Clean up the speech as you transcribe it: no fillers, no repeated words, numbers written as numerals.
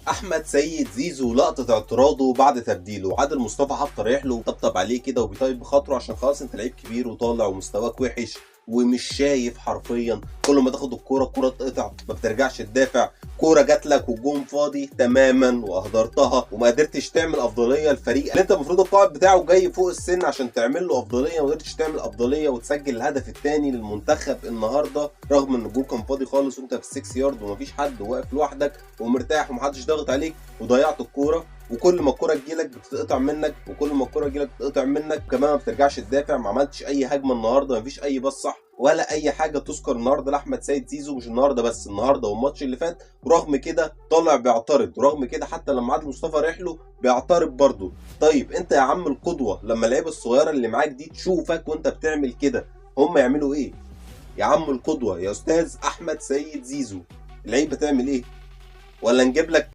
احمد سيد زيزو لقطه اعتراضه بعد تبديله. عادل مصطفى حتى رايح له طبطب عليه كده وبيطيب بخاطره عشان خلاص انت لعيب كبير وطالع ومستواك وحش ومش شايف حرفيا. كل ما تاخد الكوره تقطع، ما بترجعش تدافع. كوره جات لك والجون فاضي تماما واهدرتها وما قدرتش تعمل افضليه للفريق اللي انت المفروض القائد بتاعه جاي فوق السن عشان تعمل له افضليه. ما قدرتش تعمل افضليه وتسجل الهدف الثاني للمنتخب النهارده رغم ان الجون كان فاضي خالص وانت في 6 يارد ومفيش حد واقف لوحدك ومرتاح ومحدش ضاغط عليك وضيعت الكوره. وكل ما الكوره تجيلك بتتقطع منك، وكل ما الكوره تجيلك بتتقطع منك كمان. ما بترجعش تدافع، ما عملتش اي هجمه النهارده، مفيش اي باص صح ولا اي حاجه تذكر النهارده لاحمد سيد زيزو. مش النهارده بس، النهارده والماتش اللي فات. ورغم كده طالع بيعترض، ورغم كده حتى لما عادل مصطفى راح له بيعترض برضه. طيب انت يا عم القدوه، لما اللعيبه الصغيره اللي معاك دي تشوفك وانت بتعمل كده هم يعملوا ايه؟ يا عم القدوه يا استاذ احمد سيد زيزو، اللعيبه بتعمل ايه؟ ولا نجيب لك